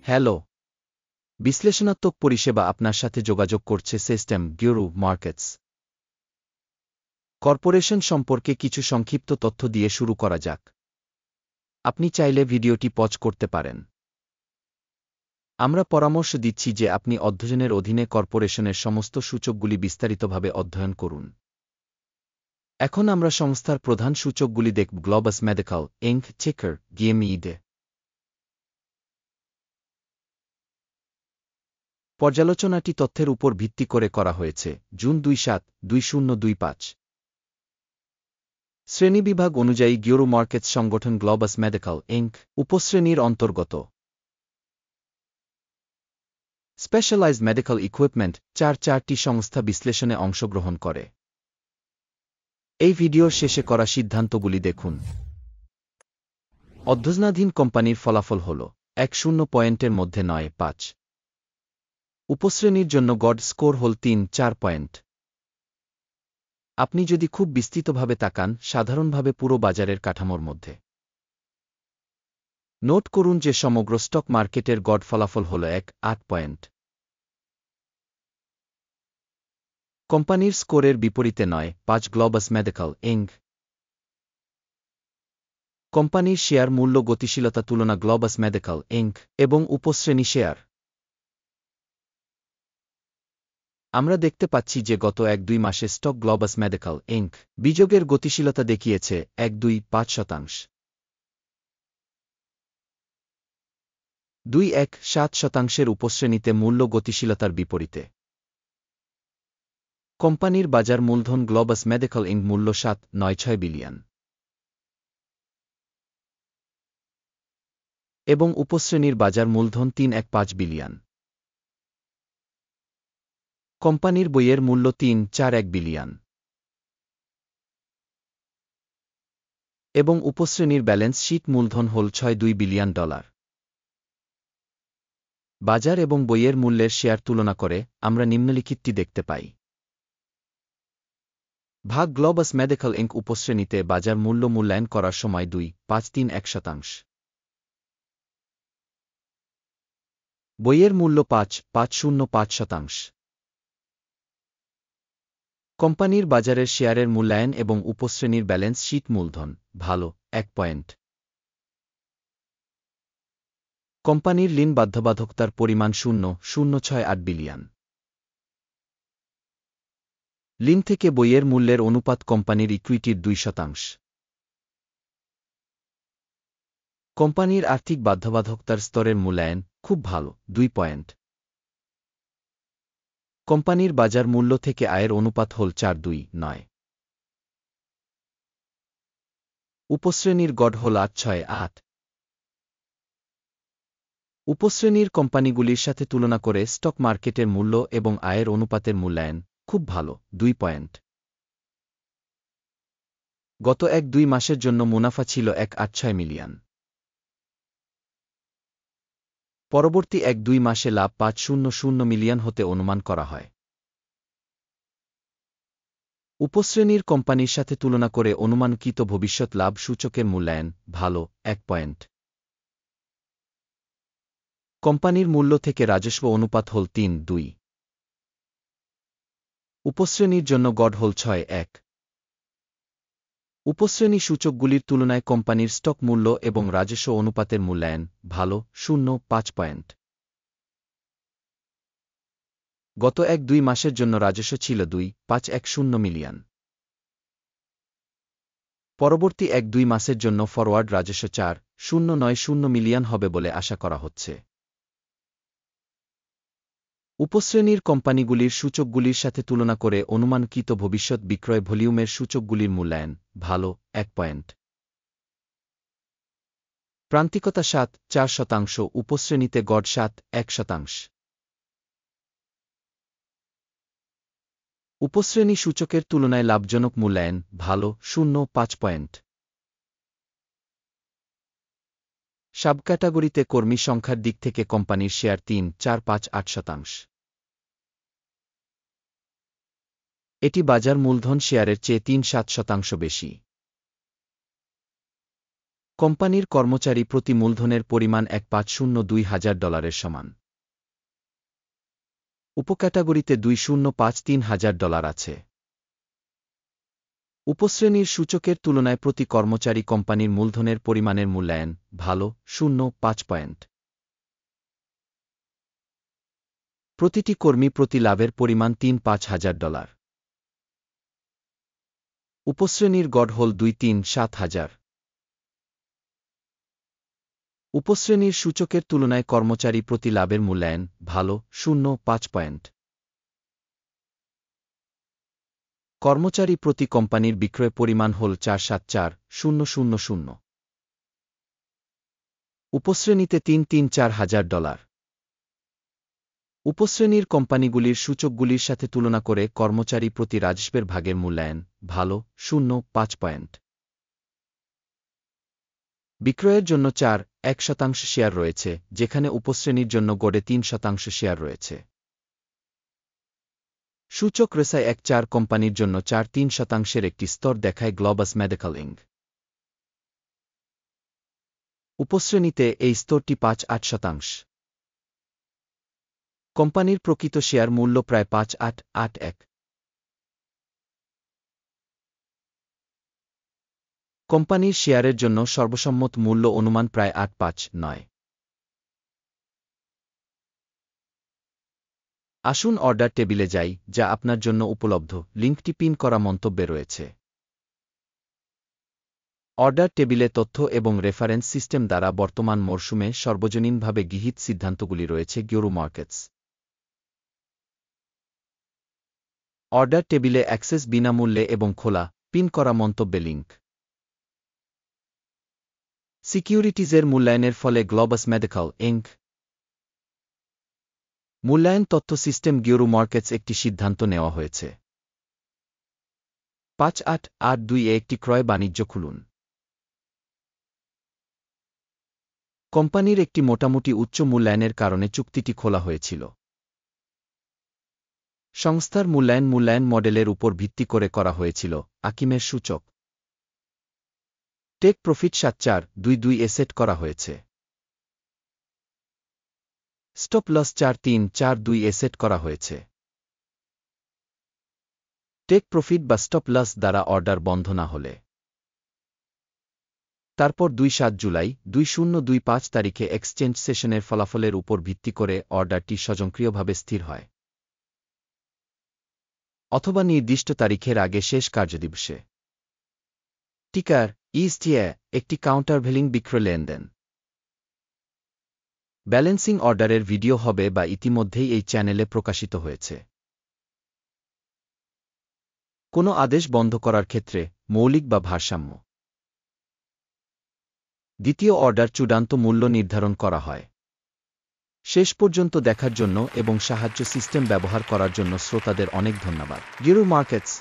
Hello, বিশ্লেষণাত্মক পরিষেবা আপনার সাথে যোগাযোগ করছে সিস্টেম গিউরু মার্কেটস কর্পোরেশন সম্পর্কে কিছু সংক্ষিপ্ত তথ্য দিয়ে শুরু করা যাক। আপনি চাইলে ভিডিওটি পজ করতে পারেন। আমরা পরামর্শ দিচ্ছি যে আপনি অধ্যয়নের অধীনে কর্পোরেশনের সমস্ত সূচকগুলি বিস্তারিতভাবে অধ্যয়ন করুন। এখন আমরা সংস্থার প্রধান সূচকগুলি দেখব। Globus medical Inc checker GME পর্যালোচনাটি তথ্যের উপর ভিত্তি করে করা হয়েছে। জুন ২/৭/২০২৫ শ্রেণীবিভাগ অনুযায়ী গিউরু মার্কেটস সংগঠন গ্লোবাস মেডিকেল ইনক উপশ্রেণীর অন্তর্গত। স্পেশালাইজড মেডিকেল ইকুইপমেন্ট চারটি সংস্থা বিশ্লেষণে অংশগ্রহণ করে। এই ভিডিওর শেষে করা সিদ্ধান্তগুলি দেখুন। অধ্যয়নাধীন কোম্পানির ফলাফল হল ১-০ পয়েন্টের মধ্যে ৯-৫। উপশ্রেণীর জন্য গড স্কোর হল ৩-৪ পয়েন্ট। আপনি যদি খুব বিস্তৃতভাবে তাকান, সাধারণভাবে পুরো বাজারের কাঠামোর মধ্যে। নোট করুন যে সমগ্র স্টক মার্কেটের গড ফলাফল হল ১-৮ পয়েন্ট। কোম্পানির স্কোরের বিপরীতে ৯-৫ গ্লোবাস মেডিকেল ইনক কোম্পানির শেয়ার মূল্য গতিশীলতা তুলনা গ্লোবাস মেডিকেল ইনক এবং উপশ্রেণী শেয়ার। আমরা দেখতে পাচ্ছি যে গত ১-২ মাসে স্টক গ্লোবাস মেডিকেল ইনক বিযোগের গতিশীলতা দেখিয়েছে ১-২-৫%, ২-১-৭% উপশ্রেণীতে মূল্য গতিশীলতার বিপরীতে। কোম্পানির বাজার মূলধন গ্লোবাস মেডিকেল ইনক মূল্য ৭-৯-৬ বিলিয়ন এবং উপশ্রেণীর বাজার মূলধন ৩-১-৫ বিলিয়ন। কোম্পানির বইয়ের মূল্য ৩-৪-১ বিলিয়ন এবং উপশ্রেণীর ব্যালেন্স শীট মূলধন হল ৬-২ বিলিয়ন ডলার। বাজার এবং বইয়ের মূল্যের শেয়ার তুলনা করে আমরা নিম্নলিখিতটি দেখতে পাই। ভাগ গ্লোবাস মেডিকেল ইনক উপশ্রেণীতে বাজার মূল্য মূল্যায়ন করার সময় ২.৫৩১%, বইয়ের মূল্য ৫.৫০৫%। কোম্পানির বাজারের শেয়ারের মূল্যায়ন এবং উপশ্রেণীর ব্যালেন্স শীট মূলধন ভালো ১ পয়েন্ট। কোম্পানির ঋণ বাধ্যবাধকতার পরিমাণ ০.০৬৮ বিলিয়ন। ঋণ থেকে বইয়ের মূল্যের অনুপাত কোম্পানির ইকুইটির ২%। কোম্পানির আর্থিক বাধ্যবাধকতার স্তরের মূল্যায়ন খুব ভালো ২ পয়েন্ট। কোম্পানির বাজার মূল্য থেকে আয়ের অনুপাত হল ৪:২.৯। উপশ্রেণীর গড় হল ৮/৬-৮। উপশ্রেণীর কোম্পানিগুলির সাথে তুলনা করে স্টক মার্কেটের মূল্য এবং আয়ের অনুপাতের মূল্যায়ন খুব ভালো ২ পয়েন্ট। গত ১-২ মাসের জন্য মুনাফা ছিল ১.৮৬ মিলিয়ন। পরবর্তী ১-২ মাসে লাভ ৫.০০ মিলিয়ন হতে অনুমান করা হয়। উপশ্রেণীর কোম্পানির সাথে তুলনা করে অনুমানকৃত ভবিষ্যৎ লাভ সূচকের মূল্যায়ন ভালো ১ পয়েন্ট। কোম্পানির মূল্য থেকে রাজস্ব অনুপাত হল ৩:২। উপশ্রেণীর জন্য গড় হল ৬:১। উপশ্রেণী সূচকগুলির তুলনায় কোম্পানির স্টক মূল্য এবং রাজস্ব অনুপাতের মূল্যায়ন ভালো ০.৫ পয়েন্ট। গত ১-২ মাসের জন্য রাজস্ব ছিল ২.৫১০ মিলিয়ন। পরবর্তী ১-২ মাসের জন্য ফরওয়ার্ড রাজস্ব ৪.০৯০ মিলিয়ন হবে বলে আশা করা হচ্ছে। উপশ্রেণীর কোম্পানিগুলির সূচকগুলির সাথে তুলনা করে অনুমানকৃত ভবিষ্যৎ বিক্রয় ভলিউমের সূচকগুলির মূল্যায়ন ভালো ১ পয়েন্ট। প্রান্তিকতা ৭.৪%, উপশ্রেণীতে গড় ৭.১%। উপশ্রেণী সূচকের তুলনায় লাভজনক মূল্যায়ন ভালো ০.৫ পয়েন্ট। সাবক্যাটাগরিতে কর্মী সংখ্যার দিক থেকে কোম্পানির শেয়ার ৩.৪৫৮%। এটি বাজার মূলধন শেয়ারের চেয়ে ৩.৭% বেশি। কোম্পানির কর্মচারী প্রতি মূলধনের পরিমাণ $1,502,000 সমান। উপক্যাটাগরিতে $2,053,000 আছে। উপশ্রেণীর সূচকের তুলনায় প্রতি কর্মচারী কোম্পানির মূলধনের পরিমাণের মূল্যায়ন ভালো 0.5 পয়েন্ট। প্রতিটি কর্মী প্রতি লাভের পরিমাণ $3,500। উপশ্রেণীর গড় হল 2,3,7,000। উপশ্রেণীর সূচকের তুলনায় কর্মচারী প্রতি লাভের মূল্যায়ন ভালো 0.5 পয়েন্ট। কর্মচারী প্রতি কোম্পানির বিক্রয় পরিমাণ হল 4,74,000। উপশ্রেণীতে $3,34,000। উপশ্রেণীর কোম্পানিগুলির সূচকগুলির সাথে তুলনা করে কর্মচারী প্রতি রাজস্বের ভাগের মূল্যায়ন ভালো 0.5 পয়েন্ট। বিক্রয়ের জন্য 4.1% শেয়ার রয়েছে, যেখানে উপশ্রেণীর জন্য গড়ে 3% শেয়ার রয়েছে। সূচক রেসাই 1.4 কোম্পানির জন্য 4.3% একটি স্তর দেখায় গ্লোবাস মেডিকেল ইনক। উপশ্রেণীতে এই স্তরটি 5.8%। কোম্পানির প্রকৃত শেয়ার মূল্য প্রায় 5.881। কোম্পানির শেয়ারের জন্য সর্বসম্মত মূল্য অনুমান প্রায় 8.59। আসুন অর্ডার টেবিলে যাই, যা আপনার জন্য উপলব্ধ। লিঙ্কটি পিন করা মন্তব্যে রয়েছে। অর্ডার টেবিলে তথ্য এবং রেফারেন্স সিস্টেম দ্বারা বর্তমান মরশুমে সর্বজনীনভাবে গৃহীত সিদ্ধান্তগুলি রয়েছে। গিওরু মার্কেটস। অর্ডার টেবিলে অ্যাক্সেস বিনামূল্যে এবং খোলা পিন করা মন্তব্যে লিঙ্ক। সিকিউরিটিজের মূল্যায়নের ফলে গ্লোবাস মেডিকেল ইনক। মূল্যায়ন তথ্য সিস্টেম গিওরু মার্কেটস একটি সিদ্ধান্ত নেওয়া হয়েছে। 5.882 একটি ক্রয় বাণিজ্য খুলুন। কোম্পানির একটি মোটামুটি উচ্চ মূল্যায়নের কারণে চুক্তিটি খোলা হয়েছিল। সংস্থার মূল্যায়ন মডেলের উপর ভিত্তি করে করা হয়েছিল। আকিমের সূচক টেক প্রফিট 7.422 সেট করা হয়েছে। স্টপ লস 4.342 সেট করা হয়েছে। টেক প্রফিট বা স্টপ লস দ্বারা অর্ডার বন্ধ না হলে। তারপর 27 জুলাই 2025 তারিখে এক্সচেঞ্জ সেশনের ফলাফলের উপর ভিত্তি করে অর্ডারটি স্বয়ংক্রিয়ভাবে স্থির হয়, অথবা নির্দিষ্ট তারিখের আগে শেষ কার্যদিবসে। টিকার ইএসটিএ একটি কাউন্টারভেলিং বিক্রয় লেনদেন। ব্যালেন্সিং অর্ডারের ভিডিও হবে বা ইতিমধ্যেই এই চ্যানেলে প্রকাশিত হয়েছে। কোনো আদেশ বন্ধ করার ক্ষেত্রে মৌলিক বা ভারসাম্য। দ্বিতীয় অর্ডার চূড়ান্ত মূল্য নির্ধারণ করা হয়। শেষ পর্যন্ত দেখার জন্য এবং সাহায্য সিস্টেম ব্যবহার করার জন্য শ্রোতাদের অনেক ধন্যবাদ। গিওরু মার্কেটস।